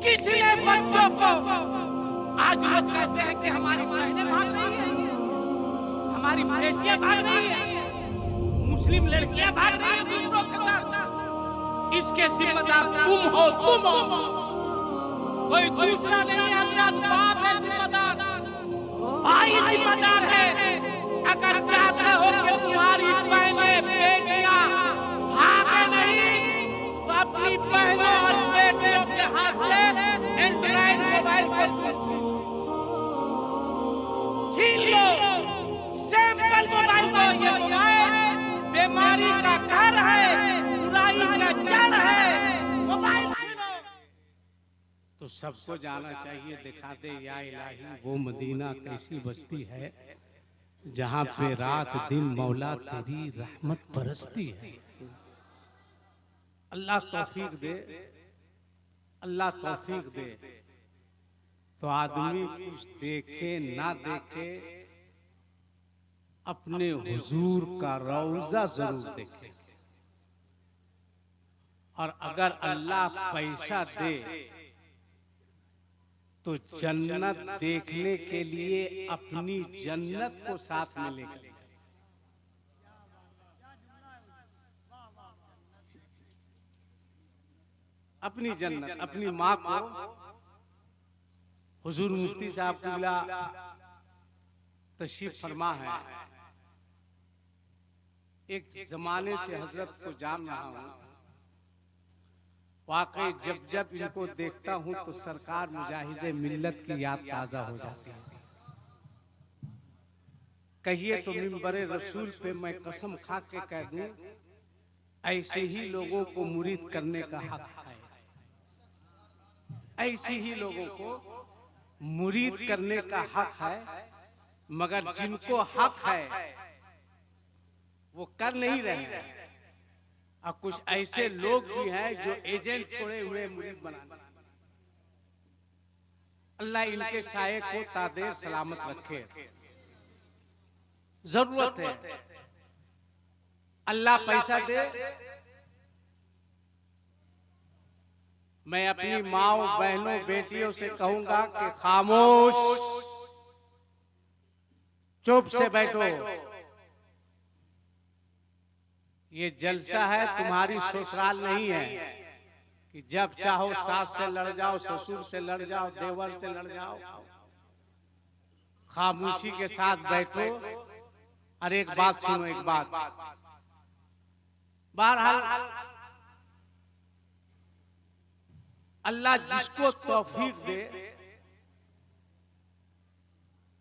किसने बच्चों को, आज लोग कहते हैं कि हमारी बहनें भाग रही है, हमारी बेटियां भाग रही है, मुस्लिम लड़कियां भाग रही है दूसरों के साथ, इसके जिम्मेदार तुम हो, तुम हो, कोई दूसरा नहीं। हजरत बाप है जिम्मेदार, भाई जिम्मेदार है। अगर चाहते हो कि तुम्हारी बहनें बेटियां भागे नहीं, तो अपनी बहनों और बेटियों के हाथ से एंड्रॉइड मोबाइल को छीन लो, सैंपल मोबाइल दो। ये मोबाइल बीमारी का घर है, बुराई का जड़ है, मोबाइल छीनो। तो सबको जाना चाहिए, दिखा दे या इलाही वो मदीना कैसी बस्ती है जहां पे रात दिन मौला तेरी रहमत बरसती है। अल्लाह तौफीक दे, अल्लाह तौफीक दे। तो आदमी कुछ देखे ना देखे, अपने हुजूर का रौजा जरूर देखे। और अगर अल्लाह पैसा दे तो जन्नत देखने के लिए अपनी जन्नत को साथ में लेकर, अपनी जन्नत, अपनी माँ को। हुजूर मुफ्ती साहब किबला तशरीफ फरमा है। एक जमाने से हजरत को जान रहा हूँ, वाकई जब जब इनको देखता हूँ तो सरकार मुजाहिदे मिल्लत की याद ताजा हो जाती है। कहिए तो मिंबरे रसूल पे मैं कसम खा के कह दूं, ऐसे ही लोगों को मुरीद करने का हक है, ऐसे ही लोगों को मुरीद करने का हक है। मगर जिनको हक है वो कर नहीं रहे हैं, और कुछ ऐसे लोग भी हैं जो एजेंट छोड़े हुए मुरीद बनाने। अल्लाह इनके साये को तादेर सलामत रखे। जरूरत है, अल्लाह पैसा दे। मैं अपनी माओ बहनों बेटियों से कहूंगा कि खामोश, चुप से बैठो। ये जलसा है, तुम्हारी ससुराल नहीं है कि जब चाहो सास से लड़ जाओ, ससुर से लड़ जाओ, देवर से लड़ जाओ। खामोशी के साथ बैठो। और एक बात सुनो, एक बात, बहरहाल अल्लाह जिसको तौफीक दे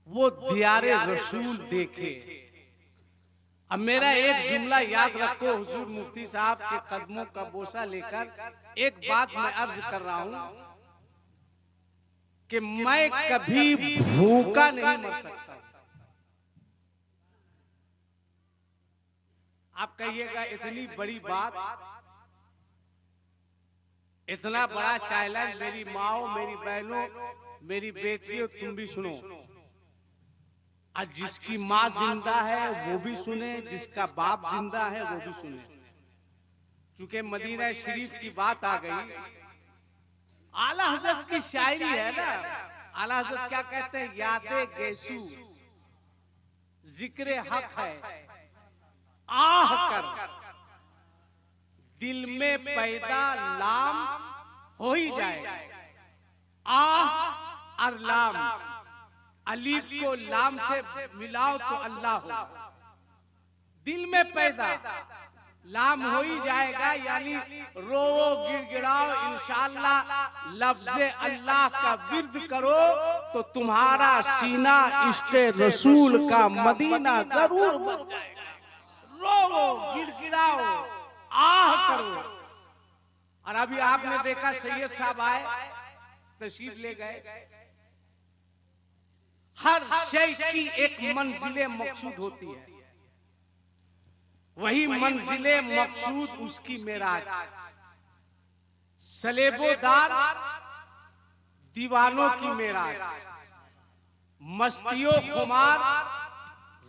वो दियारे रसूल देखे। अब मेरा एक जुमला याद रखो, हुजूर मुफ्ती साहब के कदमों का बोसा लेकर एक बात मैं अर्ज कर रहा हूं कि मैं कभी भूखा नहीं मर सकता। आप कहिएगा इतनी बड़ी बात, इतना बड़ा चैलेंज। मेरी माओ, मेरी बहनों, मेरी बेटियों, तुम भी सुनो। आज जिसकी माँ जिंदा है वो भी सुने, जिसका बाप जिंदा है वो भी सुने। चूंकि मदीना शरीफ की बात आ गई, आला हजरत की शायरी है ना। आला हजरत क्या कहते हैं? यादे गेसू जिक्र हक है, आह कर दिल में पैदा लाम हो ही जाए। आह और लाम, अलीफ को लाम से मिलाओ तो अल्लाह हो। दिल में पैदा लाम हो ही जाएगा, यानी रो गिड़गिड़ाओ, इंशाअल्लाह लफ्ज़े अल्लाह का विर्द करो तो तुम्हारा सीना इश्क़े रसूल का मदीना जरूर बन जाएगा। रो गिड़गिड़ाओ, आह करो। और अभी आपने देखा सैयद साहब आए, तशरीफ ले गए। हर शय की एक मंजिले मकसूद होती है, वही मंजिले मकसूद उसकी मेराज। सलेबोदार दीवानों की मेराज, मस्तियों खुमार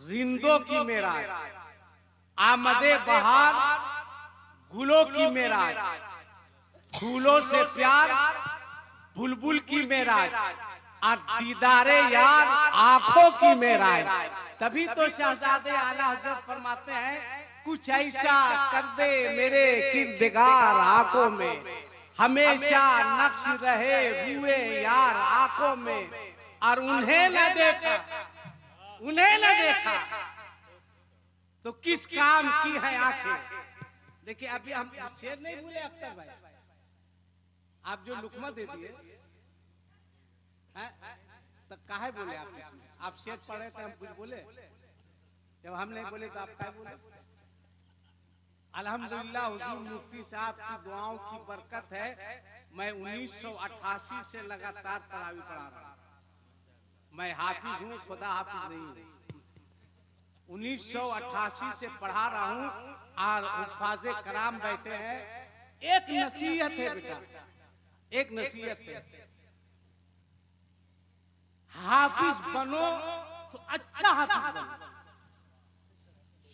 रिंदों की मेराज, आमदे बहार गुलों की मेराज, फूलों से प्यार बुलबुल की मेराज और दीदारे यार आंखों की मेराज। तभी तो शहजादे आला हजरत फरमाते हैं, कुछ ऐसा कर दे मेरे किरदगार आंखों में, हमेशा नक्श रहे हुए यार आंखों में, और उन्हें न देखा, उन्हें न देखा तो किस काम की है आंखें। देखिए अभी हम शेर नहीं भूले अख्तर भाई, आप जो लुकमा दे दिए तो काहे बोले आप शेर पढ़े थे हम कुछ बोले, जब हम नहीं बोले तो आप काहे बोले। अल्हम्दुलिल्लाह हुजूर मुफ्ती साहब की दुआओं की बरकत है, मैं 1988 से लगातार तरावी पढ़ा रहा हूं। मैं हाफिज हूँ, खुदा हाफिज नहीं हूँ। 1988 से पढ़ा रहा हूँ और हुफ्फाज़े कराम बैठे हैं। एक नसीहत है बेटा, एक नसीहत है, हाफिज बनो तो अच्छा हाफिज बनो,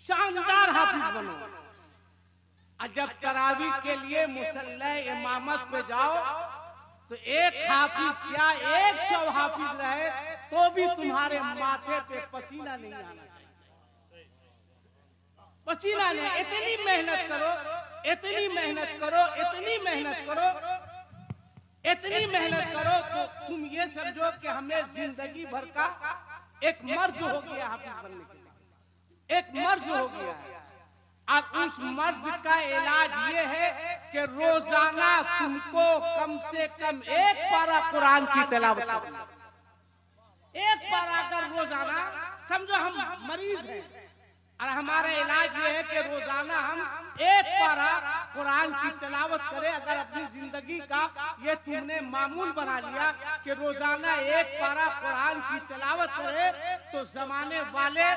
शानदार हाफिज बनो। और जब तरावी के लिए मुसल्ला इमामत पे जाओ तो एक हाफिज क्या 100 हाफिज रहे तो भी तुम्हारे माथे पे पसीना नहीं आना चाहिए, पसीना नहीं। इतनी मेहनत करो, इतनी मेहनत करो, इतनी मेहनत करो, इतनी मेहनत करो तो तुम ये समझो कि हमें जिंदगी भर का एक मर्ज हो गया हाफिज बनने के लिए, एक मर्ज हो गया है। और उस मर्ज का इलाज ये है कि रोजाना तुमको कम से कम एक पारा कुरान की तिलावत करना। एक पारा अगर रोजाना, समझो हम मरीज हैं और हमारा इलाज ये है कि रोजाना हम एक पारा कुरान की तिलावत करें। अगर अपनी जिंदगी का ये तुमने मामूल बना लिया कि रोजाना एक पारा कुरान की तिलावत करे तो जमाने वाले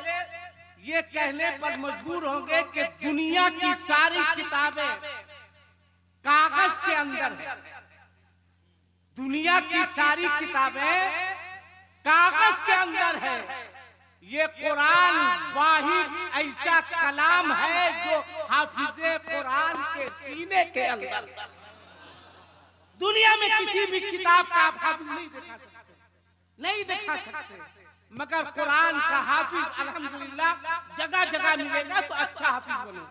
ये कहने पर मजबूर होंगे कि दुनिया की सारी किताबें कागज के अंदर है, दुनिया की सारी किताबें कागज के अंदर है, ये कुरान वाहिद ऐसा कलाम है जो हाफिजे कुरान के सीने के अंदर। दुनिया में किसी भी किताब का आप हाफिज नहीं दिखा सकते, नहीं दिखा सकते, मगर कुरान का हाफिज अल्हम्दुलिल्लाह जगह जगह मिलेगा तो अच्छा हाफिज बनो।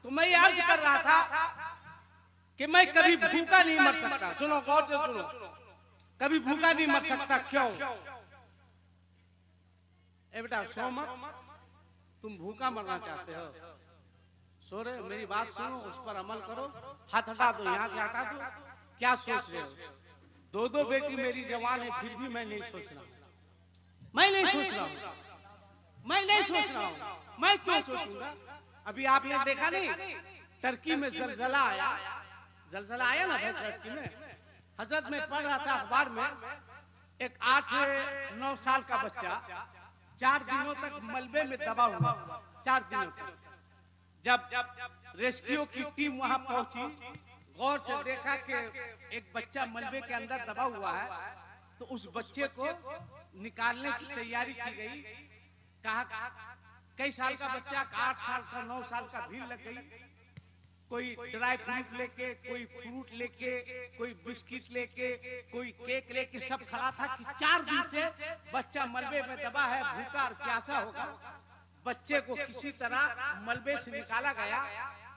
तो मैं अर्ज कर रहा था कि मैं कभी भूखा नहीं मर सकता। सुनो गौर से सुनो, कभी भूखा नहीं मर सकता। क्यों? ए बेटा सो मत, तुम भूखा मरना चाहते हो, सो रहे, मेरी बात सुनो, उस पर अमल करो। हाथ हटा दो, यहाँ से हटा दो। क्या सोच रहे हो? दो बेटी मेरी जवान है, फिर भी मैं नहीं सोच रहा, मैं नहीं सोच रहा हूँ, मैं नहीं सोच रहा हूँ। मैं क्यों सोचूंगा? अभी आपने देखा नहीं टर्की में जलजला आया, जलजला आया ना भाई टर्की में। हजरत में पढ़ रहा था अखबार में, एक 8-9 साल का बच्चा 4 दिनों तक मलबे में दबा हुआ, 4 दिनों तक। जब रेस्क्यू की टीम वहां पहुंची, गौर से देखा कि एक बच्चा मलबे के अंदर दबा हुआ है, तो उस बच्चे को निकालने की तैयारी की गई। कहा कई साल का बच्चा, 8 साल का, 9 साल का भीड़ लग गई। कोई ड्राई फ्रूट लेके, कोई फ्रूट लेके, कोई बिस्किट लेके, कोई केक लेके, सब खड़ा था कि 4 दिन से बच्चा मलबे में दबा है, भूखा और प्यासा होगा। बच्चे को किसी तरह मलबे से निकाला गया।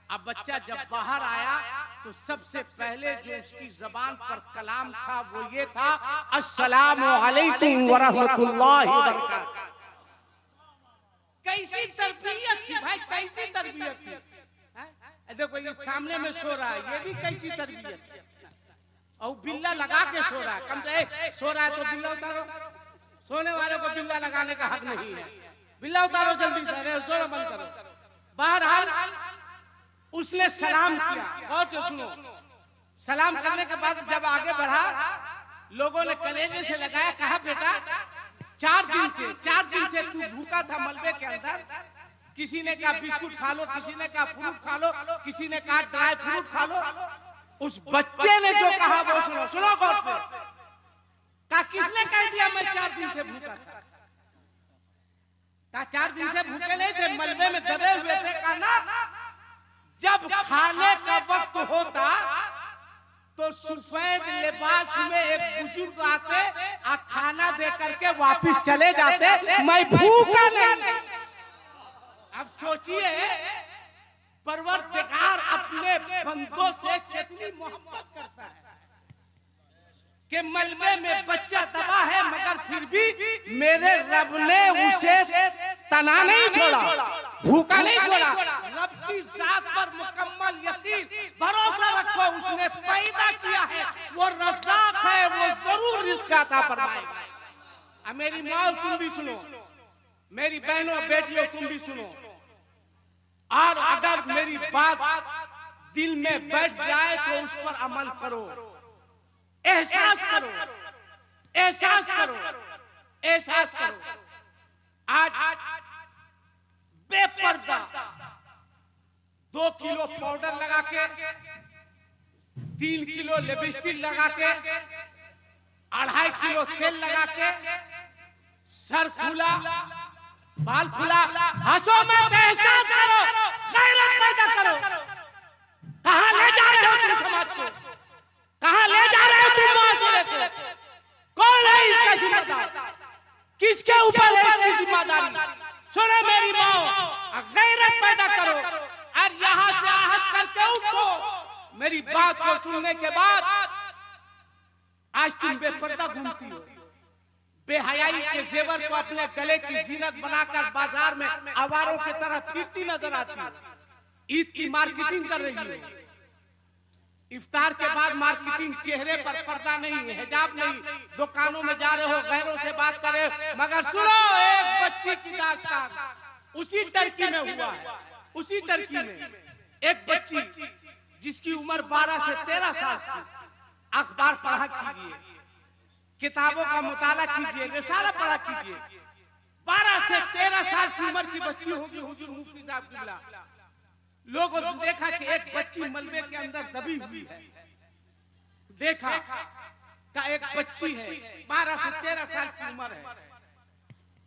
अब बच्चा जब बाहर आया तो सबसे पहले जो उसकी जबान पर कलाम था वो ये था, अस्सलामु अलैकुम व रहमतुल्लाहि व बरकातहू। कैसी तरबियत थी भाई, कैसी तरबियत थी। देखो ये सामने में सो रहा है, ये भी कैसी तरबियत। और बिल्ला लगा के सो रहा है, कम से सो रहा है तो बिल्ला उतारो। सोने वाले को बिल्ला लगाने का हक नहीं है, बिल्ला उतारो जल्दी से, सोना बंद करो। बहरहाल उसने सलाम किया, और जो सुनो, सलाम करने के बाद जब आगे बढ़ा, लोगों ने कलेजे से लगाया, कहा बेटा 4 दिन से तू भूखा था मलबे के अंदर। किसी ने कहा बिस्कुट खा लो, किसी ने कहा फ्रूट खा लो, किसी ने कहा ड्राई फ्रूट खा लो। उस बच्चे ने जो कहा वो सुनो, सुनो गौर से। कहा किसने कह दिया मैं 4 दिन से भूखा था? कहा 4 दिन से भूखे नहीं थे, मलबे में दबे हुए थे। कहा ना, जब खाने का वक्त होता तो सफेद लिबास में एक बुजुर्ग आते और खाना दे करके वापिस चले जाते, मैं भूखा नहीं। अब सोचिए परवरदिगार अपने बंदों से कितनी मोहब्बत करता है कि मलबे में बच्चा दबा है मगर फिर भी मेरे रब ने उसे तना नहीं छोड़ा, भूखा नहीं छोड़ा। रब की जात पर मुकम्मल यकीन भरोसा रखो, उसने पैदा किया है, वो रज़्ज़ाक़ है, वो जरूर रिज़्क़ अता फरमाएगा। अब मेरी माँ तुम भी सुनो, मेरी बहनों बेटियों तुम भी सुनो, और अगर मेरी बात दिल में बैठ जाए तो उस पर अमल करो, एहसास करो, एहसास करो, एहसास करो। आज बेपर्दा 2 किलो पाउडर लगा के, 3 किलो लिपस्टिक लगा के, 2.5 किलो तेल लगा के, सर खुला बाल खुला, हंसो मत, एहसास करो, गैरत पैदा करो। कहां ले जा रहे हो तुम समाज को, कहां ले जा रहे हो तुम माशरे को? कौन है इसका जिम्मेदार, किसके ऊपर है इसकी जिम्मेदारी? सुनो मेरी माँ, गैरत पैदा करो और यहाँ से आहत करके उठो। मेरी बात को सुनने के बाद आज तुम बेपर्दा घूमती हो, बेहयाई के जेवर को अपने गले की जीनत बनाकर बाजार में आवारों की तरह फिरती नजर आती है। ईद की मार्केटिंग कर रही है, इफ्तार के बाद मार्केटिंग, चेहरे पर पर्दा नहीं, हिजाब नहीं, दुकानों में जा रहे हो, गैरों से बात कर रहे हो। मगर सुनो, एक बच्ची की दास्तान उसी टर्की में हुआ है, उसी टर्की में एक बच्ची जिसकी उम्र 12 से 13 साल की, अखबार पढ़ा कीजिए, किताबों का मुताला कीजिए, रिसाला पढ़ा कीजिए। 12 से 13 साल की उम्र की बच्ची होगी हुजूर मुफ्ती साहब किबला। लोगों ने देखा कि एक बच्ची मलबे के अंदर दबी हुई है, देखा का एक बच्ची है, 12 से 13 साल की उम्र है।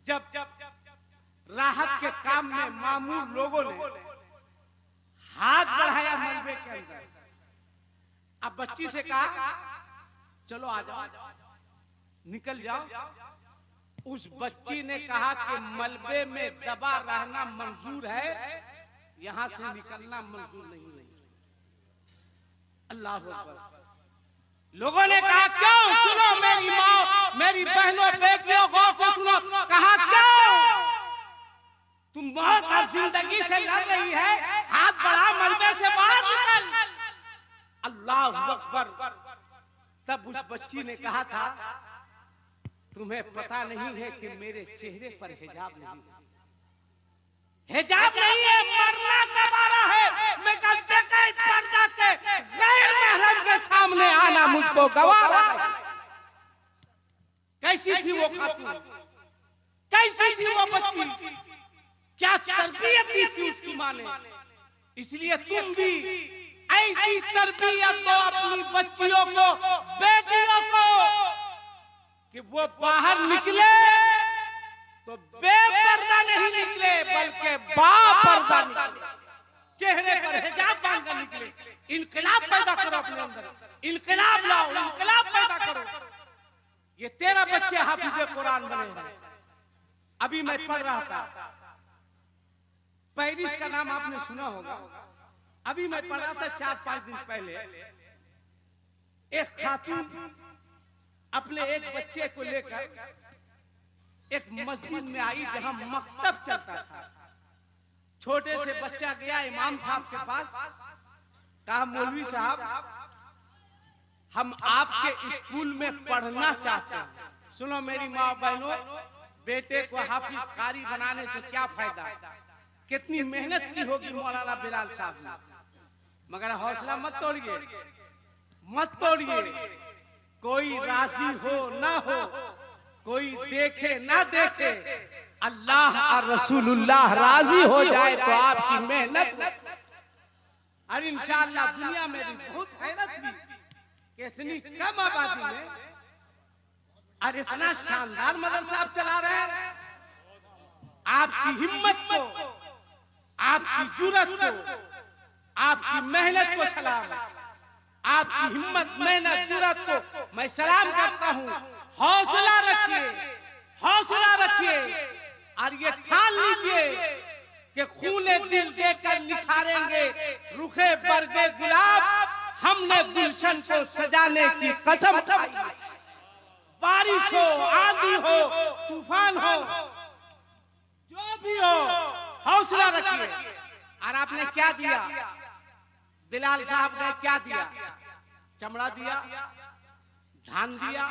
जब राहत के काम में मामूर लोगों ने हाथ बढ़ाया मलबे के अंदर, अब बच्ची से कहा चलो आ जाओ, निकल जाओ। उस बच्ची ने कहा कि मलबे में दबा रहना मंजूर है, यहां से निकलना मंजूर नहीं है। अल्लाह अकबर। लोगों ने कहा क्यों? सुनो मेरी माँ, मेरी बहनों बेटियों, गौर से सुनो। कहा क्यों? तुम मौत और जिंदगी से लड़ रही है, हाथ बढ़ा, मलबे से बाहर निकल। अल्लाह अकबर। तब उस बच्ची ने कहा था तुम्हें पता नहीं है कि मेरे चेहरे पर हिजाब नहीं है, हिजाब नहीं है, मरना गवारा है। मैं बेकायदा पर्दा के गैर महरम के सामने आना मुझको गवारा है। कैसी थी वो खातून, कैसी थी वो बच्ची, क्या तरबियत दी थी उसकी माँ ने? इसलिए तुम भी ऐसी तरबियत दो अपनी बच्चियों को, बेटियों को, कि वो बाहर निकले तो बेपर्दा नहीं निकले बल्कि बापर्दा निकले, चेहरे पर हिजाब बांध कर निकले। इनकलाब पैदा करो अपने अंदर, इनकलाब लाओ, इनकलाब पैदा करो। ये 13 बच्चे हाफिज़े कुरान बने हैं। अभी मैं पढ़ रहा था, पेरिस का नाम आपने सुना होगा। अभी मैं पढ़ रहा था 4-5 दिन पहले, एक खातून अपने एक बच्चे को लेकर एक मस्जिद में आई जहां मकतब चलता था। छोटे से बच्चा गया इमाम साहब के पास, कहा मौलवी साहब हम आपके स्कूल में पढ़ना चाहते हैं। सुनो मेरी माँ बहनों, बेटे को हाफिज कारी बनाने से क्या फायदा, कितनी मेहनत की होगी मौलाना बिलाल साहब ने, मगर हौसला मत तोड़िए, मत तोड़िए। कोई राजी हो ना हो, कोई देखे ना देखे, अल्लाह और रसूलुल्लाह राजी हो जाए तो आपकी मेहनत। और इंशाअल्लाह दुनिया में भी बहुत हैरत हुई कि इतनी कम आबादी में और इतना शानदार मदरसा आप चला रहे हैं। आपकी हिम्मत को, आपकी जुर्रत को, आपकी मेहनत को सलाम। आपकी हिम्मत, मेहनत, जुर्रत को मैं सलाम करता हूँ। हौसला रखिए, हौसला रखिए और ये ठान लीजिए कि खूने दिल देकर निखारेंगे रुखे बरगे गुलाब, हमने गुलशन को सजाने की कसम खाई। बारिश हो, आंधी हो, तूफान हो, जो भी हो, हौसला रखिए। और आपने क्या दिया? बिलाल साहब ने क्या दिया? चमड़ा दिया, धान दिया,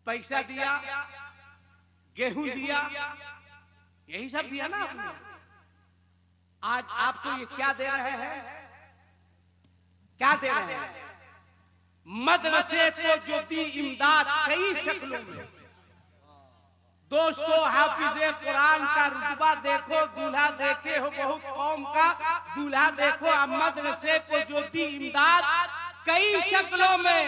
पैसा दिया, गेहूं दिया, यही सब दिया ना आपने। आज आपको ये क्या दे रहे हैं? क्या दे रहे हैं? मदरसे को जो दी इमदाद कई शक्लों में। दोस्तों, हाफिजे कुरान का रुतबा देखो, दूल्हा देखे हो बहुत कौम का दूल्हा देखो। अब मदरसे को जो दी इमदाद कई शक्लों में।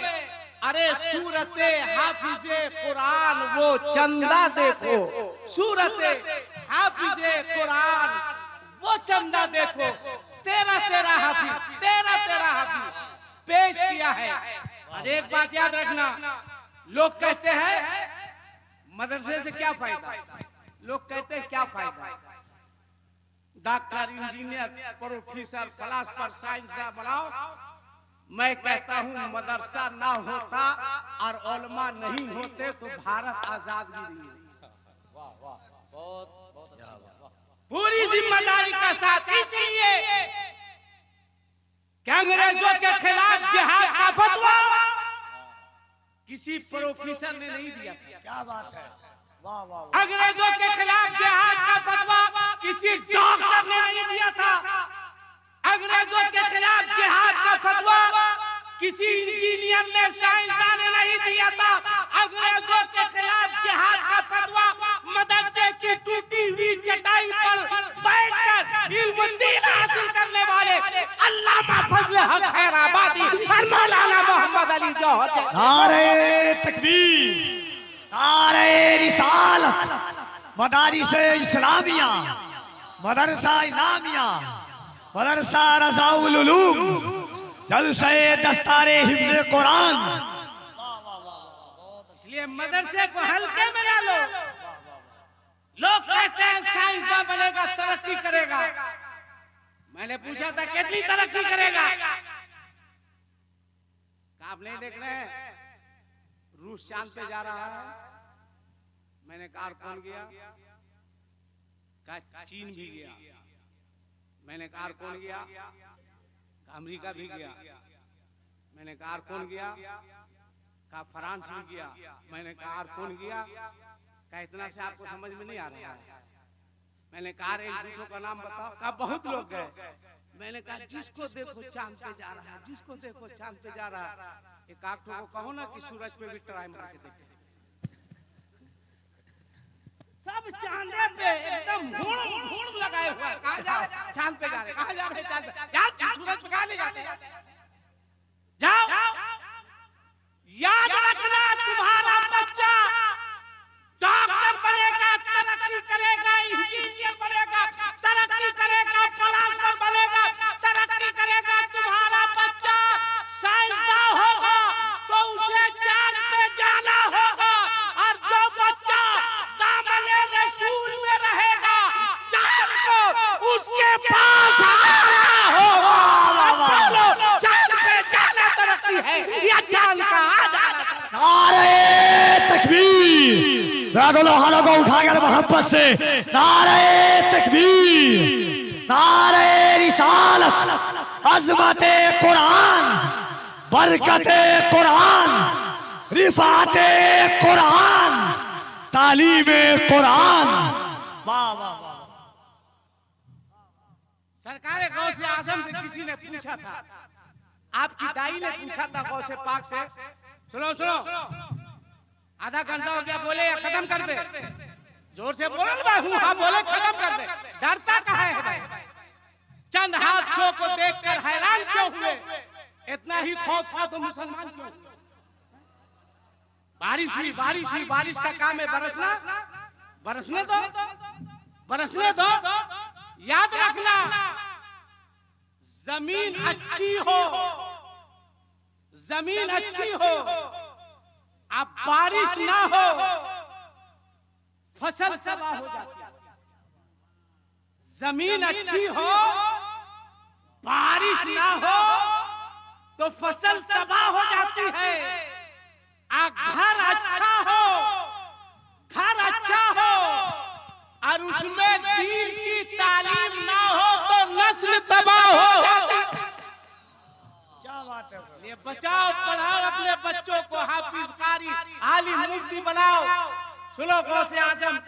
अरे सूरते हाफिजे कुरान वो चंदा देखो, सूरते हाफिजे कुरान वो चंदा देखो। तेरा तेरा हाफिज, तेरा तेरा हाफिज पेश किया है। और एक बात याद रखना, लोग कहते हैं मदरसे से क्या फायदा? लोग कहते हैं क्या फायदा? डॉक्टर, इंजीनियर, प्रोफेसर, फिलोसोफर, साइंसदान बनाओ। मैं कहता हूं मदरसा ना होता और उलमा नहीं होते तो भारत आजाद भी नहीं होता। पूरी जिम्मेदारी का साथ इसलिए कि अंग्रेजों के खिलाफ जिहाद का फतवा किसी प्रोफेसर ने नहीं दिया। क्या बात है, वाह वाह वाह। अंग्रेजों के खिलाफ जिहाद का फतवा किसी डॉक्टर ने नहीं दिया था। अंग्रेजों के खिलाफ जिहाद का फतवा किसी इंजीनियर ने, साइंसदान ने नहीं दिया था। अंग्रेजों के खिलाफ जिहाद का फतवा मदरसे की टूटी हुई चटाई पर बैठकर इल्म दीन हासिल करने वाले अल्लामा फजल हक खैराबादी और मौलाना मोहम्मद अली जौहर। नारे तकबीर, नारे रिसालत, मदारिस इस्लामिया, मदरसा इस्लामिया, मदरसा रज़ाउल उलूम, जलसे दस्तारे हिफ्ज़े कुरान। इसलिए मदरसे को हल्के में ना लो। लोग कहते हैं साइंसदान बनेगा, तरक्की करेगा। मैंने पूछा था कितनी तरक्की करेगा? आप नहीं देख रहे हैं रूस चांद पे जा रहा है? मैंने कहा कौन गया? कहा चीन भी गया। मैंने कहा कौन गया? अमेरिका भी गया। मैंने कहा कौन गया? कहा फ्रांस भी गया। मैंने कहा कौन गया? कहा इतना से आपको समझ में नहीं आ रहा है। मैंने कहा एक दूसरों का नाम बताओ। कहा बहुत लोग गए। मैंने कहा जिसको देखो चांद पे जा रहा है, जिसको देखो चांद पे जा रहा है। एक आंखों को कहो ना कि सूरज पे भी ट्राई मार के देखे। सब चांदे पे एकदम भूड़ लगाए हुए। कहाँ जा रहे? चांद पे जा रहे। कहाँ जा रहे? चांद पे। जाओ सूरज पे कहाँ ले जाते? जाओ। याद रखना, तुम्हारा बच्चा डॉक्टर बनेगा, तरक्की करेगा, इंजीनियर बनेगा, तरक्की करेगा, फिलोसोफर बनेगा, तरक्की करेगा। तुम्हारा बच्चा साइंसदान होगा तो उसे चांद पे जाना होगा। और जो बच्चा दामने रसूल में रहेगा, चांद को उसके पास आना होगा। चांद पे जाना तरक्की है या चांद का आ जाना? नारे तकबीर, दोनों हाथों को उठाकर मोहब्बत से नारे तकबीर, नारे रिसालत, अज़मते कुरान, बरकते कुरान, रिफाते कुरान, तालीमे कुरान। वाह वाह वाह। सरकार गौसे आज़म से किसी ने पूछा था, आपकी दाई ने पूछा था गौसे पाक से, सुनो आधा घंटा हो गया, बोले खत्म कर दे। जोर से बोल भाई, हाँ बोले खत्म कर दे। डरता कहाँ है भाई? चंद हादसों को देखकर हैरान क्यों हुए? इतना ही खौफ था तो मुसलमान क्यों? बारिश हुई, बारिश का काम है बरसना। बरसने दो। याद रखना, जमीन अच्छी हो जमीन अच्छी हो, अब बारिश ना हो, फसल तबाह हो जाती है। जमीन अच्छी हो, बारिश ना हो तो फसल तबाह हो जाती है। घर अच्छा हो, घर अच्छा हो और उसमें दीन की तालीम ना हो तो नस्ल तबाह हो जाती है। क्या बात है सर? ये बचाओ, पढ़ाओ अपने बच्चों को, हाफिज कारी आलिम मुफ्ती बनाओ। सुनो, गौसे आजम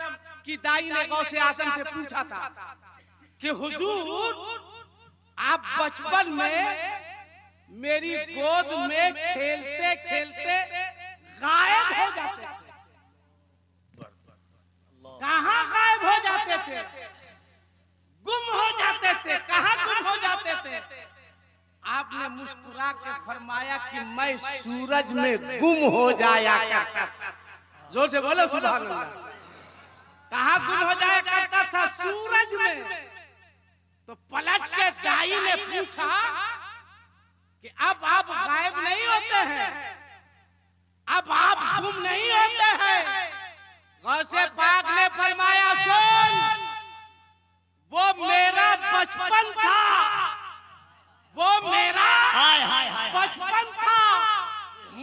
की दाई ने गौसे आजम से पूछा था कि हुजूर आप बचपन में मेरी गोद में खेलते खेलते गायब हो जाते थे। कहाँ गायब हो जाते थे? गुम हो जाते थे। कहाँ गुम हो जाते थे? आपने मुस्कुरा के फरमाया कि मैं सूरज में गुम हो जाया करता था। जोर से बोलो सुभान अल्लाह। कहाँ गुम हो जाया करता था? सूरज में। तो पलट के दाई ने पूछा कि अब आप गायब नहीं होते हैं, अब आप गुम नहीं होते हैं। गौसे पाक ने फरमाया, सुन, वो मेरा बचपन था, वो मेरा बचपन था।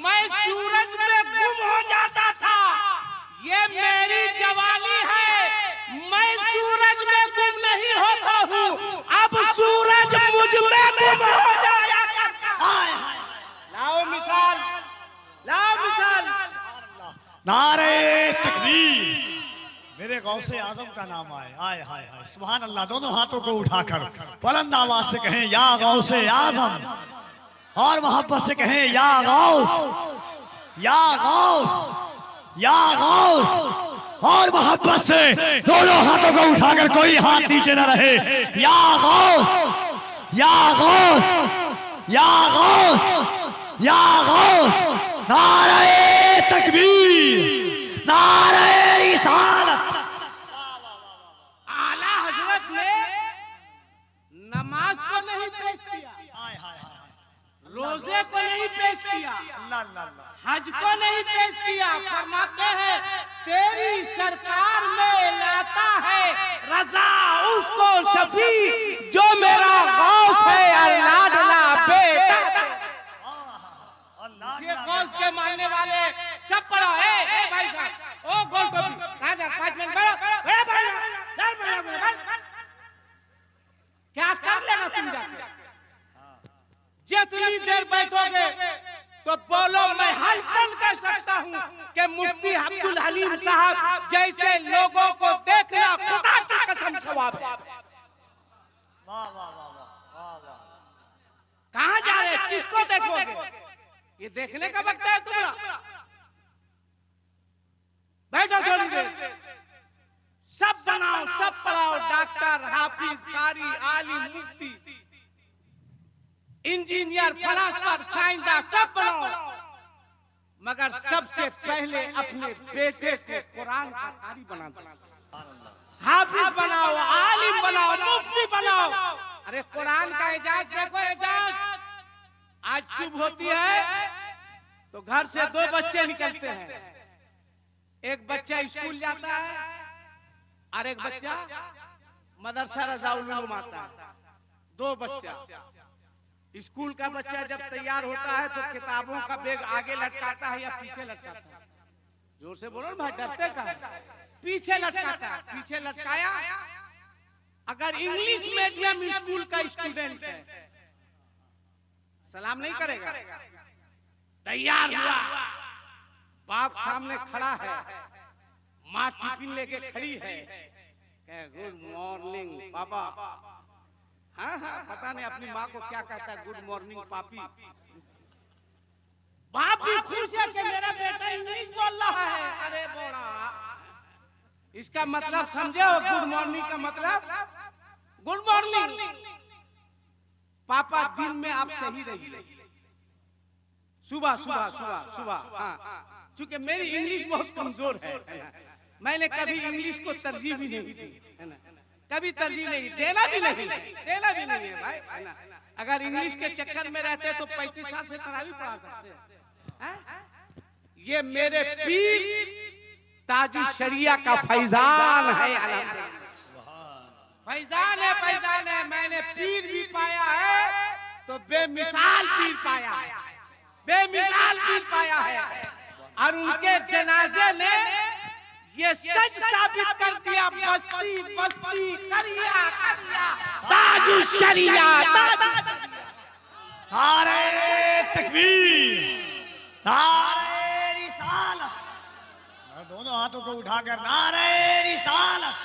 मैं सूरज में गुम हो जाता था। ये मेरी जवानी है, मैं सूरज में गुम नहीं होता हूँ। अब सूरज मुझ में गुम हो जाया करता। लाओ मिसाल, लाओ मिसाल। नारे तकबीर। मेरे गौसे आजम का नाम आए। आए हाय हाय, सुभान अल्लाह। दोनों हाथों को उठाकर बुलंद आवाज से कहें, या गौसे आजम, और मोहब्बत से कहें, या गौस, या गौस, या गौस, और मोहब्बत से दोनों हाथों को उठाकर, कोई हाथ नीचे न रहे। या गौस, या गौस, या गौस, या गौस। नारे तकबीर, नारे रिसालत। आला हजरत ने नमाज को नहीं पेश किया, रोजे को नहीं पेश किया, हज को नहीं पेश किया। फरमाते हैं, तेरी सरकार में लाता है रजा उसको शफी, जो मेरा गौस है अल्लाह बेटा। ये गौस के मानने वाले सब पढ़ो। ए भाई साहब, ओ गोल टोपी, कहाँ जा? 5 मिनट क्या कर लेगा तुम जाके? जितनी देर बैठोगे तो बोलो, मैं हल्फन कह सकता हूँ कि मुफ्ती अब्दुल हलीम साहब जैसे लोगों को देखना खुदा की कसम सवाब है। कहाँ जा रहे? किसको देखोगे? ये देखने का वक्त है तुम्हारा? बैठो थोड़ी देर, सब बनाओ, सब पढ़ाओ, डॉक्टर, हाफिज, कारी, आलिम, मुफ्ती, इंजीनियर, फलासफर, साइंसदान, सब बनाओ, मगर सबसे पहले अपने बेटे को कुरान का कारी बना दो। हाफिज बनाओ, आलिम बनाओ, मुफ्ती बनाओ। अरे कुरान का एजाज देखो, एजाज। आज सुबह होती है तो घर से 2 बच्चे निकलते हैं। एक बच्चा स्कूल जाता है और एक बच्चा मदरसा रज़ाउल उलूम आता है। 2 बच्चा। स्कूल का बच्चा जब तैयार होता है तो किताबों का बैग आगे लटकाता है या पीछे लटकाता है? जोर से बोलो भाई, डरते का है? पीछे लटकाता है। पीछे लटकाया। अगर इंग्लिश मीडियम स्कूल का स्टूडेंट है, सलाम नहीं करेगा। तैयार हुआ, बाप सामने खड़ा है, माँ टिफिन लेके खड़ी है, गुड मॉर्निंग पापा। हाँ हाँ, पता नहीं अपनी माँ को क्या कहता है, गुड मॉर्निंग पापी। बाप भी खुश है कि मेरा बेटा इंग्लिश बोल रहा है। अरे बोड़ा, इसका मतलब समझे हो? गुड मॉर्निंग का मतलब गुड मॉर्निंग। पापा दिन में आप सही रहिए, सुबह सुबह सुबह सुबह। हाँ, क्योंकि मेरी इंग्लिश बहुत कमजोर है ना? मैंने कभी इंग्लिश को तरजीह भी नहीं दी, है ना? कभी तरजीह नहीं, देना भी नहीं है भाई, है ना? अगर इंग्लिश के चक्कर में रहते तो 35 साल से तरावी पढ़ा सकते हैं। ये मेरे पीर ताजुल शरिया का फैजान है, फैजान है, फैजान है। मैंने पीर भी पाया है तो बेमिसाल पीर पाया है, बेमिसाल पीर पाया है। और उनके जनाजे ने ये सच साबित कर दिया, बस्ती बस्ती करिया करिया ताजुल शरिया। नारे तकबीर, नारे रिसालत, दोनों हाथों को उठाकर नारे रिसालत,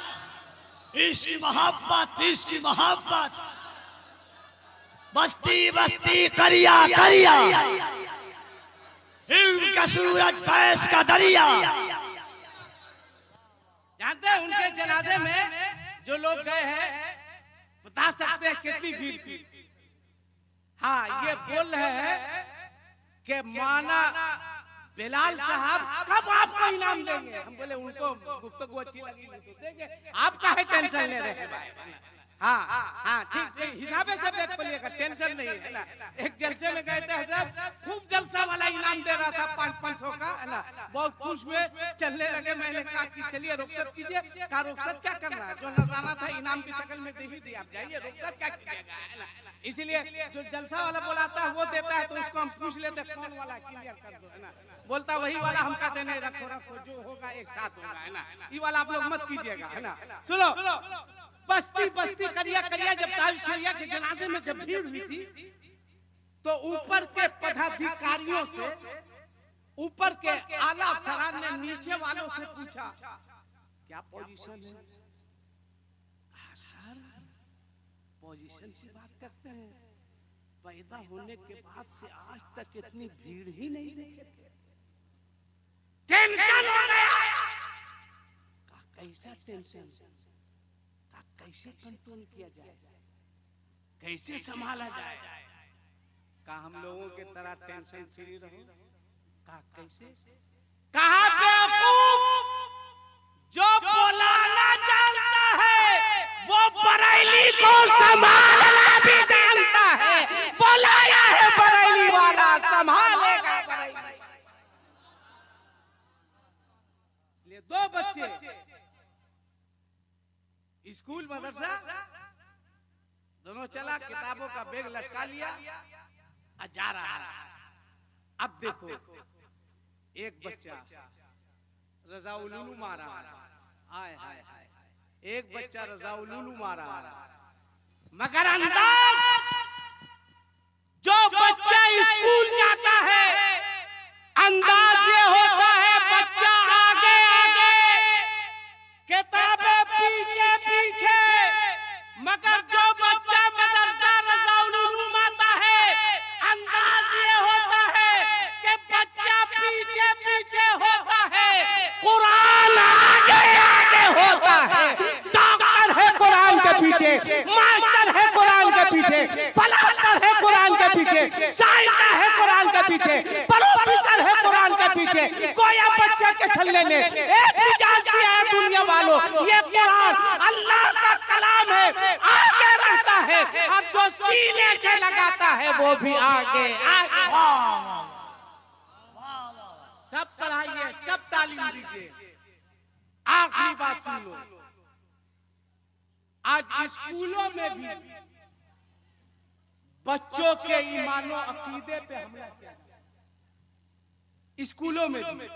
इश्क मोहब्बत, इश्क मोहब्बत, बस्ती बस्ती करिया करिया, इल्म का सूरज फैज का दरिया। जानते हैं उनके जनाजे में जो लोग गए हैं बता सकते हैं कितनी भीड़ थी। हाँ, ये बोल रहे हैं कि माना बिलाल साहब कब आपको इनाम देंगे। हम बोले उनको गुफ्तगू अच्छी लगी तो देंगे, आप काहे टेंशन ले रहे हैं भाई। हाँ हाँ ठीक हिसाबे से बैठ पड़िएगा, टेंशन नहीं है ना। एक जलसे में गए थे हजरत, खूब जलसा वाला इनाम दे रहा था 500 का है ना। बहुत खुश हुए, चलने लगे। मैंने कहा कि चलिए रुखसत कीजिए। कहा रुखसत क्या करना है, जो नजराना था इनाम की शक्ल में दे ही दिया, आप जाइए, रुखसत क्या कीजिएगा है ना। इसलिए जो जलसा वाला बुलाता है वो देता है तो उसको हम पूछ लेते कौन वाला क्लियर कर दो है ना। बोलता वही वाला, हम कहते नहीं रखो रखो, जो होगा एक साथ होगा है ना। ये वाला आप लोग मत कीजिएगा है ना। सुनो, बस्ती बस्ती करिया करिया जब ताजुल शरिया के जनाजे में जब भीड़ हुई थी तो ऊपर के पदाधिकारियों से, ऊपर के आला अफसरान ने नीचे वालों से पूछा क्या पोजीशन है। सर पोजीशन की बात करते हैं, पैदा होने के बाद से आज तक इतनी भीड़ ही नहीं देखी। टेंशन हो गया। कैसा टेंशन, कैसे कंट्रोल किया जाए, कैसे संभाला जाए। का हम लोगों के तरह टेंशन फ्री रहो। का कैसे, कहा बेवकूफ जो बुलाना जानता है वो बरेली को संभालना भी जानता है। बुलाया है बरेली वाला, संभालेगा बरेली। इसलिए दो बच्चे स्कूल मदरसा दोनों चला, किताबों का बैग लटका लिया और जा रहा है। अब देखो एक बच्चा रजाउलुलू मारा, आए हाय हाय, एक बच्चा रजाउलुलू मारा। मगर अंदाज जो बच्चा स्कूल जाता है अंदाज ये होता है बच्चा आगे आगे, किताबें पीछे पीछे। मगर जो बच्चा मदरसा रजाउलुलूम आता है अंदाज ये होता है कि बच्चा पीछे पीछे होता है, कुरान आगे आगे होता है। डॉक्टर है कुरान के पीछे, मास्टर है कुरान के पीछे, फलासफर है कुरान के पीछे, साइंटिस्ट है कुरान के पीछे, प्रोफेसर है कुरान के पीछे। कोई बच्चे के छल्ले ने एक मिजाज किया है दुनिया वालों, ये कुरान अल्लाह का कलाम है, आगे रहता है। और जो सीने से लगाता है वो भी आगे आगे। सब पढ़ाइए, सब तालीम दीजिए। आखिरी बात सुन लो, आज स्कूलों में भी बच्चों के ईमानो अकीदे पे हमला किया। स्कूलों में भी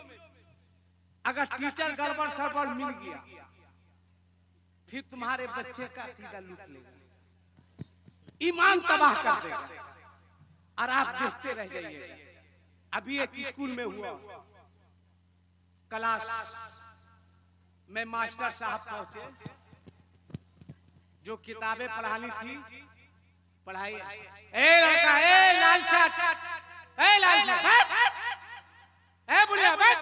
अगर टीचर गड़बड़ सड़बड़ मिल गया फिर तुम्हारे बच्चे का अकीदा लूट लेगा, ईमान तबाह कर देगा और आप देखते रह जाइएगा। अभी एक स्कूल में हुआ, क्लास में मास्टर साहब पहुंचे, जो किताबें पढ़ानी थी पढ़ाई। ए लड़का, ए लाल शर्ट, ए लाल शर्ट, ए बुढ़िया बैठ।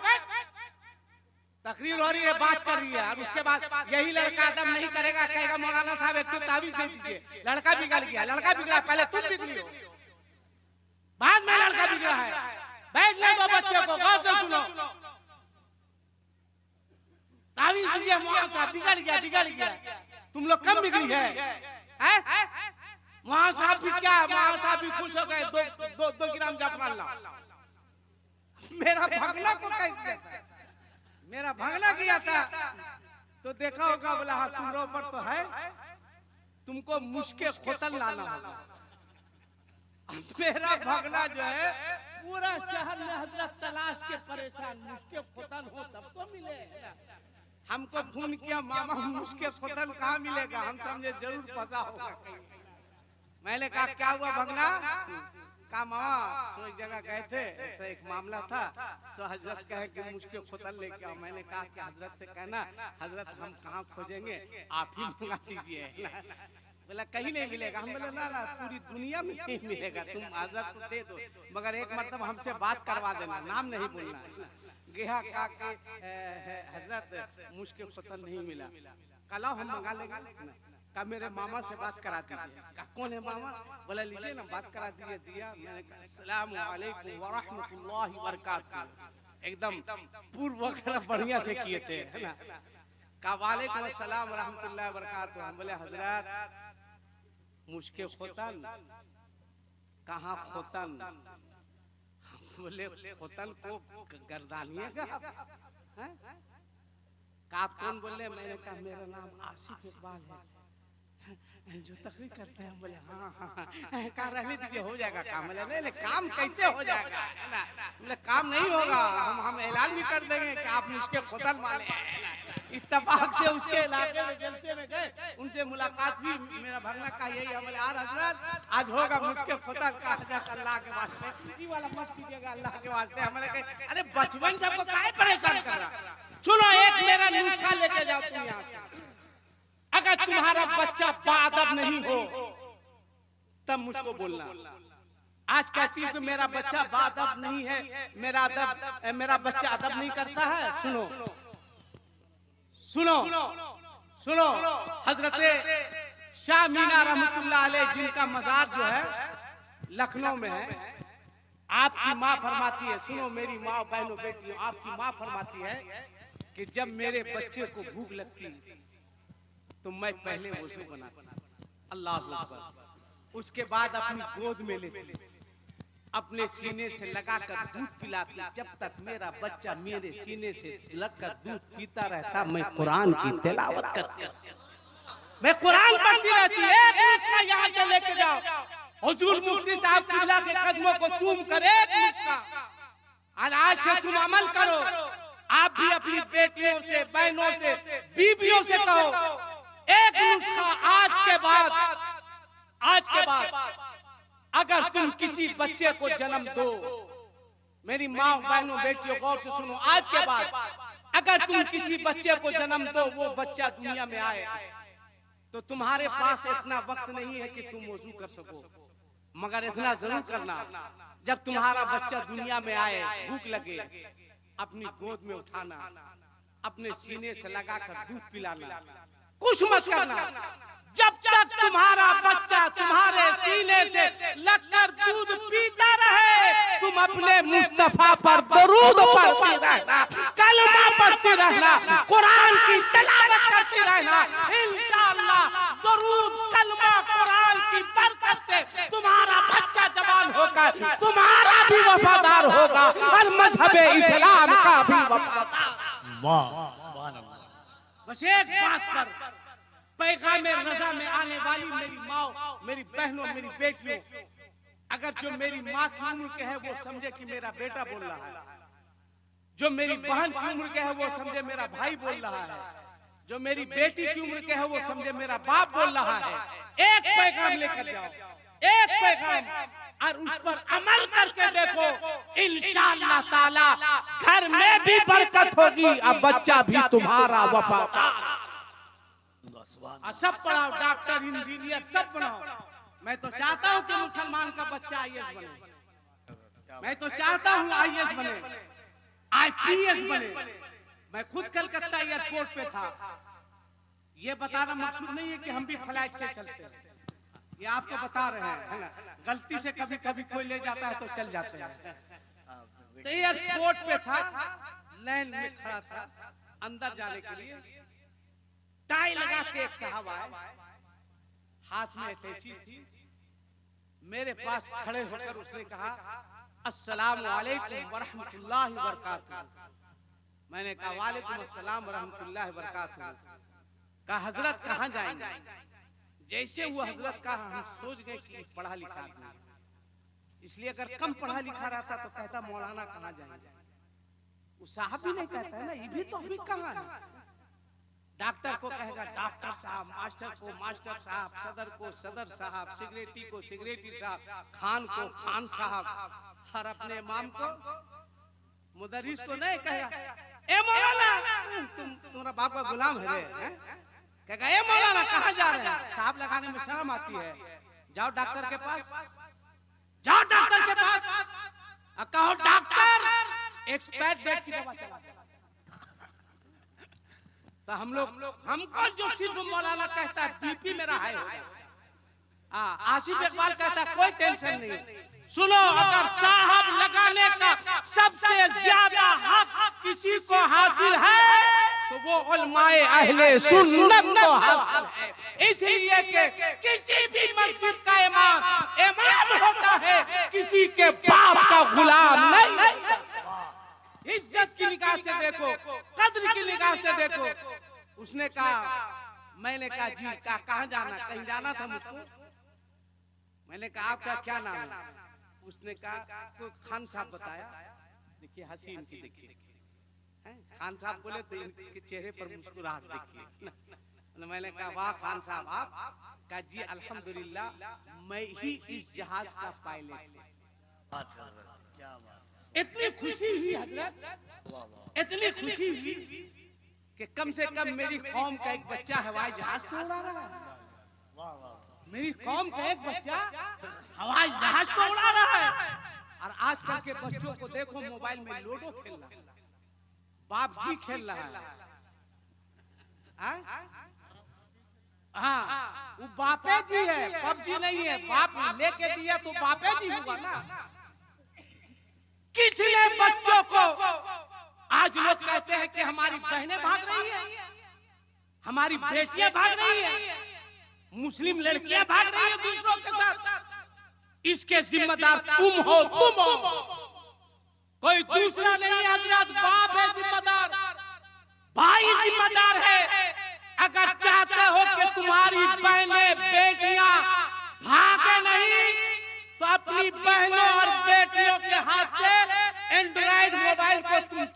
तकरीर हो रही है, बात कर रही है, और उसके बाद यही लड़का दम नहीं करेगा, कहेगा मौलाना साहब इसको तावीज दे दीजिए। लड़का बिगड़ गया, लड़का बिगड़ा, पहले तुम बिगड़ी हो, बाद में लड़का बिगड़ा है। बैठ ले दो बच्चे को, गौर से सुनो। तावीज दीजिए मौलाना साहब, बिगड़ गया, बिगड़ गया। तुम लोग कम बिगड़ी है? वहां साहब भी क्या, वहां साहब भी खुश हो गए, दो ग्राम जाफरान लाओ। मेरा भगना को कह दिया था, मेरा भगना किया था तो देखा होगा, बोला हाँ तुम पर तो है, तुमको मुश्के खोतल लाना होगा। मेरा भगना जो है पूरा शहर में हजरत तलाश के परेशान, मुश्के खोतल हो तब तो मिले। हमको फोन किया, मामा मुश्के खोतल कहाँ मिलेगा, हम समझे जरूर फंसा होगा। मैंने कहा क्या हुआ भगना, कहा मामा सो एक जगह गए थे, ऐसा एक मामला था, सो हजरत कहे कि मुझके खोतल लेके आओ। मैंने कहा कि हजरत से कहना, हजरत हम कहाँ खोजेंगे, आप ही मंगा दीजिए। बोला कहीं नहीं मिलेगा। हम बोले ना ना पूरी दुनिया में नहीं मिलेगा, तुम हजरत को दे दो, मगर एक मतलब हमसे बात करवा देना, नाम नहीं बोलना। गया कहा कि हजरत मुझके खोतल नहीं मिला, कल हम मंगा लेंगे। कहा मेरे मामा से बात करा दीजिए। कहा कौन है मामा, बोला लीजिए ना बात करा दीजिए। दिया, मैंने कहा अस्सलामु अलैकुम व रहमतुल्लाहि व बरकातहू, एकदम पूर्व वगैरह बढ़िया से किए थे, है ना। कहा वालेकुम अस्सलाम व रहमतुल्लाहि व बरकातहू। हम बोले हजरत मुश्के खोतन कहाँ खोतन, बोले खोतन को गर्दानिएगा आप, कहा कौन, बोले मैंने कहा मेरा नाम आसिफ इकबाल है जो तकरीर करते हैं। बोले हाँ हाँ, कहा रहने दीजिए हो जाएगा काम। बोले नहीं काम कैसे हो जाएगा, है ना। बोले काम नहीं होगा, हम ऐलान भी कर देंगे कि आप मुझके खोतल माले हैं। इत्तेफाक से उसके इलाके में जलसे में गए, उनसे मुलाकात भी, मेरा भगना का यही है। बोले यार हजरत आज होगा मुझके खोतल का, हजरत अल्लाह के वास्ते ये वाला मत कीजिएगा, अल्लाह के वास्ते। हमने कहा अरे बचपन से आपको काहे परेशान कर रहा, सुनो एक मेरा नुस्खा लेके जाओ तुम यहाँ से। अगर तुम्हारा बच्चा बाअदब नहीं हो तब मुझको बोलना। आज कहती हूँ कि मेरा बच्चा बाअदब नहीं है, मेरा बच्चा अदब नहीं करता है। सुनो सुनो सुनो, हजरत शाह मीना रहमतुल्लाह अलैह जिनका मजार जो है लखनऊ में है, आपकी माँ फरमाती है, सुनो मेरी माँ बहनों बेटियों, आपकी माँ फरमाती है कि जब मेरे बच्चे को भूख लगती तो मैं पहले वजू बनाती, अल्लाह अकबर, उसके बाद अपनी गोद में लेती, अपने सीने से लगाकर दूध पिलाती। जब तक मेरा बच्चा मेरे सीने से लगकर दूध पीता रहता मैं कुरान की तिलावत करती, मैं कुरान पढ़ती रहती। एक नुस्खा यहाँ से लेके जाओ, हुजूर मुफ्ती साहब किबला के कदमों को चूम कर एक नुस्खा, और आज से तुम अमल करो। आप भी अपनी बेटियों से, बहनों से, बीबियों से कहो एक नुस्खा आज के बाद अगर तुम किसी बच्चे को जन्म दो, मेरी माँ बहनों बेटियों गौर से सुनो, आज के बाद अगर तुम किसी बच्चे को जन्म दो, वो बच्चा दुनिया में आए तो तुम्हारे पास इतना वक्त नहीं है कि तुम वजू कर सको, मगर इतना जरूर करना जब तुम्हारा बच्चा दुनिया में आए, भूख लगे, अपनी गोद में उठाना, अपने सीने से लगाकर दूध पिलाना, कुछ मत करना। जब तक तुम्हारा बच्चा तुम्हारे सीने से लगकर दूध पीता रहे, तुम अपने मुस्तफा पर दरूद पढ़ती रहना, कलमा पढ़ती रहना, कुरान की तिलावत करती रहना। इंशाअल्लाह दरूद, कलमा, कुरान की बरकत से तुम्हारा बच्चा जवान होकर तुम्हारा भी वफादार होगा और मजहब इस्लाम का भी वफादार। बस एक बात पर पैगाम रज़ा में आने वाली मेरी माँ, मेरी बहनों, मेरी बेटियों, अगर जो मेरी माँ की उम्र के है वो समझे कि मेरा बेटा बोल रहा है, जो मेरी बहन की उम्र के है वो समझे मेरा भाई बोल रहा है, जो मेरी बेटी की उम्र के है वो समझे मेरा बाप बोल रहा है। एक पैगाम लेकर जाओ, एक पैगाम, और उस पर अमल करके देखो, इंशाअल्लाह ताला घर में भी बरकत होगी और बच्चा भी तुम्हारा वफादार। सब पढ़ाओ, डॉक्टर, इंजीनियर सब बनाओ। मैं तो चाहता हूँ कि मुसलमान का बच्चा आईएएस बने, मैं तो चाहता हूँ आईएएस बने, आईपीएस बने। मैं खुद कलकत्ता एयरपोर्ट पे था। ये बताना मकसूद नहीं है कि हम भी फ्लाइट से चलते हैं, ये आपको बता रहे हैं, है ना। गलती से कभी कभी कोई ले जाता है तो चल जाते हैं। तो एयरपोर्ट पे था, लाइन में खड़ा था अंदर जाने के लिए, टाई लगा के एक साहब आए, हाथ में अटैची थी, मेरे पास खड़े होकर उसने कहा अस्सलामु अलैकुम वरहमतुल्लाहि वबरकातुहू। मैंने कहा वालेकुम अस्सलाम वरहमतुल्लाहि वबरकातुहू। कहा हजरत कहाँ जाएंगे? जैसे वो हजरत कहा हम सोच गए कि पढ़ा लिखा आदमी, इसलिए अगर कम पढ़ा लिखा रहता तो कहता मौलाना कहाँ जाएंगे। वो साहब भी नहीं कहता है ना, ये भी तो अभी कहाँ है। डॉक्टर को कहेगा डॉक्टर साहब, मास्टर को मास्टर साहब, सदर को सदर साहब, सेक्रेटरी को सेक्रेटरी साहब, खान को खान साहब, हर अपने इमाम को मुदर्रिस को नहीं कहेगा ए मौलाना तुम्हारा बाप का गुलाम है रे। कहेगा ए मौलाना कहाँ जा रहे हैं? साहब लगाने में शर्म आती है। जाओ डॉक्टर के पास, जाओ डॉक्टर के पास, कहो डॉक्टर एक्सपायर डेट की दवा चला। तो हम लोग हमको जो सिर्फ मौलाना कहता है बीपी मेरा हाई हो गया। आसिफ इकबाल कहता है कोई टेंशन नहीं। सुनो, अगर साहब लगाने का सबसे ज्यादा हक किसी को हासिल है तो वो उलमाए अहले सुन्नत को हासिल है। इसलिए कि किसी भी मस्जिद का इमाम होता है, किसी के बाप का गुलाम नहीं। इज्जत की निगाह से देखो, कद्र की निगाह से देखो। उसने कहा, मैंने कहा जी कहाँ जाना? कहीं जाना था मुझको। मैंने कहा आपका क्या नाम है? उसने कहा तो खान साहब बताया। देखिए हंसी इनकी, देखिए खान साहब बोले तो इनके चेहरे पर मुस्कुराहट देखिए। मैंने कहा वाह खान साहब आप? कहा जी अल्हम्दुलिल्लाह मैं ही इस जहाज का पायलट। क्या बात। इतनी खुशी हुई हजरत, इतनी खुशी हुई कि कम से कम मेरी कौम का एक बच्चा हवाई जहाज तो उड़ा रहा है। मेरी कौम का एक बच्चा हवाई जहाज तो उड़ा रहा है। और आजकल के बच्चों को देखो मोबाइल में लूडो खेल रहा है, बाप जी खेल रहा है। हाँ वो बापे जी है, पबजी नहीं है। बाप लेके दिया तो बापे जी हुआ ना। किसने बच्चों को, आज लोग कहते हैं कि हमारी बहनें भाग रही है, हमारी बेटियां भाग रही है, मुस्लिम लड़कियां भाग रही है दूसरों के साथ। इसके जिम्मेदार तुम हो, तुम हो, कोई दूसरा नहीं। हजरत बाप है जिम्मेदार, भाई जिम्मेदार है। अगर चाहते हो कि तुम्हारी बहनें बेटियां भागे नहीं तो अपनी बहनों और बेटियों के हाथ से एंड्रॉइड मोबाइल को तुम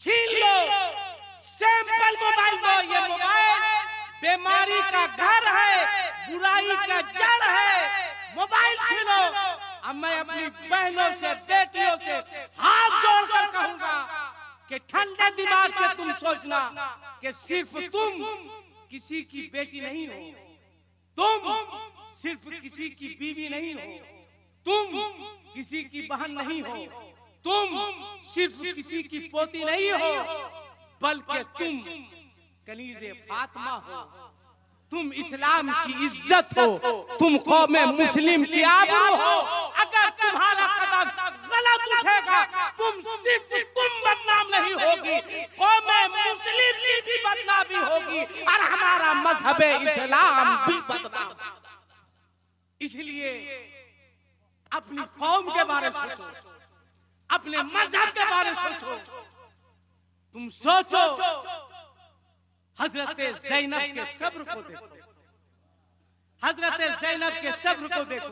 छीन लो। सैंपल मोबाइल दो। ये मोबाइल बीमारी का घर है, बुराई का जड़ है। मोबाइल छीनो। अब मैं अपनी बहनों से बेटियों से हाथ जोड़कर कहूंगा कि ठंडे दिमाग से तुम सोचना कि सिर्फ तुम किसी की बेटी नहीं हो, तुम सिर्फ किसी की बीवी नहीं हो, तुम किसी की बहन नहीं हो, तुम सिर्फ किसी की पोती नहीं हो, बल्कि तुम कनीज़े फातिमा हो, तुम इस्लाम की इज्जत हो, तुम कौम मुस्लिम की आबरू हो। अगर तुम्हारा कदम गलत उठेगा तुम बदनाम नहीं होगी, कौम मुस्लिम की भी बदनामी होगी और हमारा मजहब इस्लाम भी बदनाम। इसलिए अपनी कौम के बारे में सोचो, अपने मजहब के बारे में सोचो। तुम सोचो हजरत ज़ैनब के सब्र को देखो, हजरत ज़ैनब के सब्र को देखो,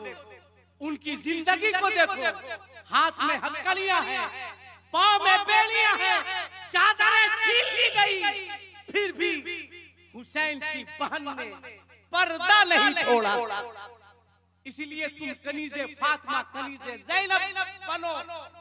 उनकी जिंदगी को देखो। हाथ में हथकड़ियां हैं, पांव में बेड़ियां हैं, चादरें छीन ली गई, फिर भी हुसैन की बहन ने पर्दा नहीं छोड़ा। इसलिए तुम कनीज़े फातिमा, कनीज़े ज़ैनब बनो।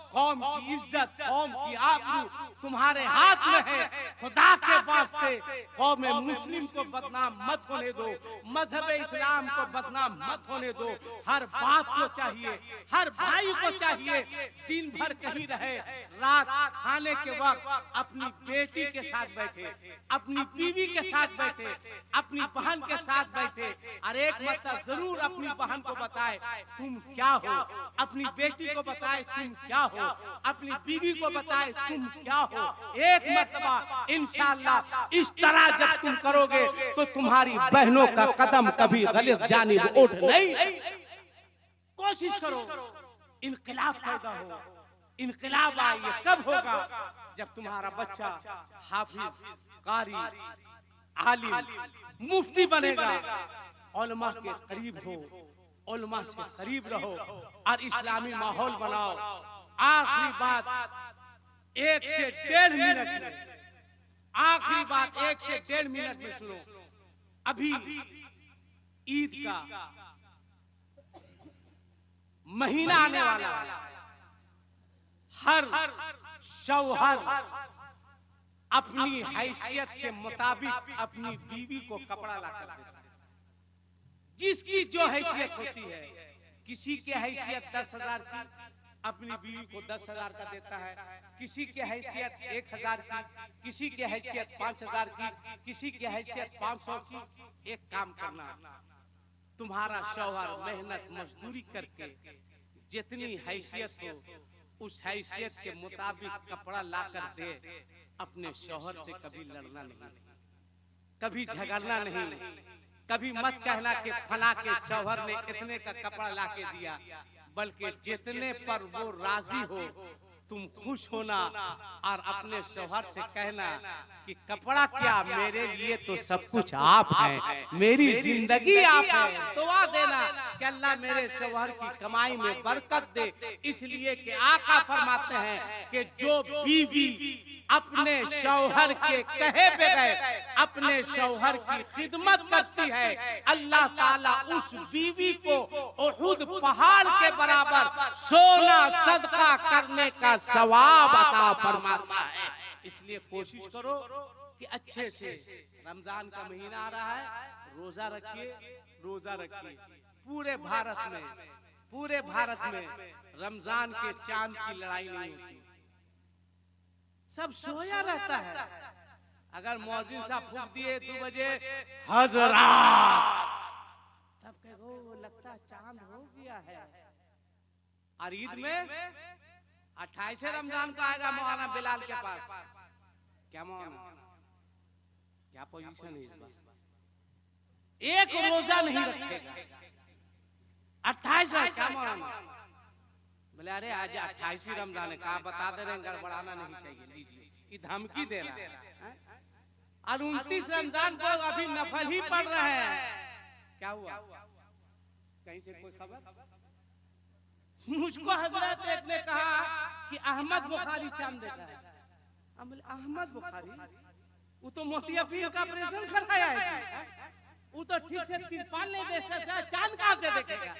कौम की इज्जत, कौम की आबरू तुम्हारे हाथ में है। खुदा के वास्ते कौम मुस्लिम को बदनाम मत होने दो, मजहब इस्लाम को बदनाम मत होने दो। हर बाप को चाहिए, हर भाई को चाहिए दिन भर कहीं रहे, रात खाने के वक्त अपनी बेटी के साथ बैठे, अपनी बीवी के साथ बैठे, अपनी बहन के साथ बैठे। और एक मरतबा जरूर अपनी बहन को बताए तुम क्या हो, अपनी बेटी को बताए तुम क्या हो, अपनी बीवी को बताए तुम क्या हो। एक मरतबा इंशाअल्लाह इस तरह जब तुम करोगे तो तुम्हारी बहनों का कदम कभी गलत जानिब उठ नहीं। कोशिश करो इनकलाब पैदा हो, इनकलाब आए। ये कब होगा? जब तुम्हारा बच्चा हाफिज, कारी, आलिम, मुफ्ती बनेगा, उलमा के करीब हो, उलमा से करीब रहो और इस्लामी माहौल बनाओ। आखिरी बात 1 से 1.5 मिनट में, आखिरी बात 1 से 1.5 मिनट में सुनो। अभी ईद का महीना आने वाला है। हर शौहर अपनी हैसियत के मुताबिक अपनी बीवी को कपड़ा लाकर देता है। जिसकी जो हैसियत होती है, किसी की हैसियत 10,000 की, अपनी बीवी को 10,000 का देता है। किसी की हैसियत 1,000 की, किसी की हैसियत 5,000 की, किसी की हैसियत 500 की। एक काम करना, तुम्हारा शौहर मेहनत मजदूरी करके जितनी हैसियत हो उस हैसियत के मुताबिक कपड़ा लाकर दे। अपने शौहर से कभी लड़ना नहीं, कभी झगड़ना नहीं। कभी मत कहना कि फला के शौहर ने इतने का कपड़ा लाके दिया, बल्कि जितने पर वो राजी हो तुम खुश होना और अपने शौहर से कहना कि कपड़ा क्या, मेरे लिए तो सब कुछ आप हैं, मेरी जिंदगी आप है। दुआ देना कि अल्लाह मेरे शौहर की कमाई में बरकत दे। इसलिए कि आका फरमाते हैं कि जो बीवी अपने शौहर के कहे बगैर अपने शौहर की खिदमत करती है, अल्लाह ताला उस बीवी को उहुद पहाड़ के बराबर सोना सदका करने का सवाब अता फरमाता है। इसलिए कोशिश करो कि अच्छे से, रमजान का महीना आ रहा है, रोजा रखिए, रोजा रखिए। पूरे भारत में रमजान के चांद की लड़ाई नहीं होती, सब सोया रहता है। अगर मौजिन साहब फूंक दिए 2 बजे हजरात, तब कहो लगता चांद हो गया है। और ईद में 28 रमजान को आएगा मौलाना बिलाल के पास। क्या मौलाना, क्या पोजीशन है इस बार? एक रोजा नहीं रखेगा, 28 क्या मौलाना? बोले अरे आज 28 रमजान है, कहा बता दे रहे, गड़बड़ाना नहीं चाहिए, लीजिए। ये धमकी दे रहा है। और 29 रमजान को अभी नफल ही पढ़ रहे हैं। क्या हुआ? कहीं से कोई खबर? मुझको हजरत एक ने कहा कि अहमद बुखारी चांद देखा है। हम बोले अहमद बुखारी, वो तो मोतियाबिंद का ऑपरेशन कराया है, वो तो ठीक से तिरपाल नहीं देख सकता, चांद कहां से देखेगा?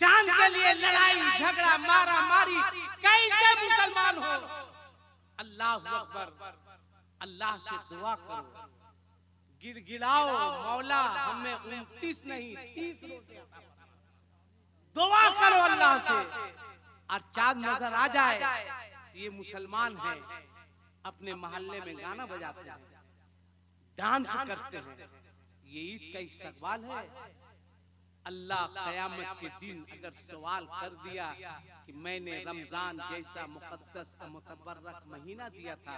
चांद के लिए लड़ाई झगड़ा मारा मारी, कैसे मुसलमान हो? अल्लाह अकबर, अल्लाह से दुआ करो, गिड़गिड़ाओ, मौला हमें 29 नहीं 30 रोजे दुआ करो अल्लाह से। और चांद नजर आ जाए तो ये मुसलमान है, अपने मोहल्ले में गाना बजाते हैं, डांस करते हैं, ये ईद का इस्तकबाल है। अल्लाह क़यामत के दिन अगर सवाल कर दिया कि मैंने रमजान जैसा मुक़द्दस और मुतबर्रक महीना दिया था,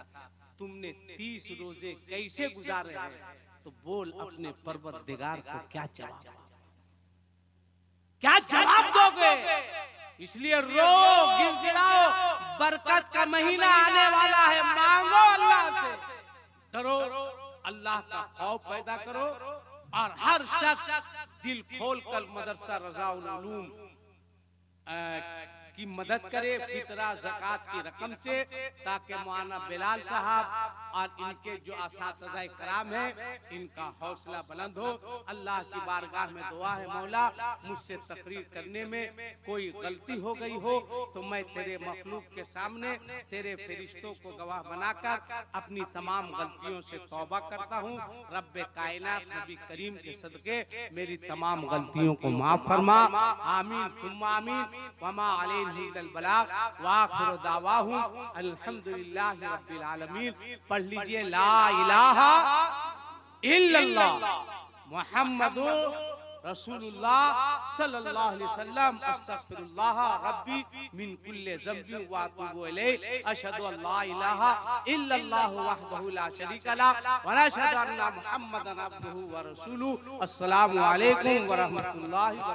तुमने 30 रोजे कैसे गुजारे हैं, तो बोल अपने परवरदिगार को क्या जवाब दोगे? इसलिए रो, गिड़गिड़ाओ, बरकत का महीना आने वाला है, मांगो अल्लाह से, डरो, अल्लाह का खौफ पैदा करो। और हर शख्स दिल खोल कर मदरसा रज़ाउल उलूम की मदद करे फितरा ज़कात की रकम से, ताकि मौलाना बिलाल साहब और इनके जो असातिज़ा कराम हैं इनका हौसला बुलंद हो। अल्लाह की बारगाह में दुआ है, मौला मुझसे तकरीर करने में कोई गलती हो गई हो तो मैं तेरे मखलूक के सामने तेरे फरिश्तों को गवाह बनाकर अपनी तमाम गलतियों से तौबा करता हूँ। रब्बे कायनात नबी करीम के सदके मेरी तमाम गलतियों को माफ फरमा। आमीन सुम्मा आमीन। वमा अलैहिल बलाग व आखिरु दावाहु अल्हम्दुलिल्लाहि रब्बिल आलमीन। पढ़ लीजिए ला इलाहा इल्लल्लाह मुहम्मदुर रसूलुल्लाह सल्लल्लाहु अलैहि वसल्लम अस्तगफिरुल्लाह रब्बी मिन कुल्li ज़ंबि व अतूबु इलैहि अशहदु अन ला इलाहा इल्लल्लाहु वहदहु ला शरीका ला व अशहदु अन्ना मुहम्मदन अब्दुहु व रसूलुहु। अस्सलामु अलैकुम व रहमतुल्लाहि व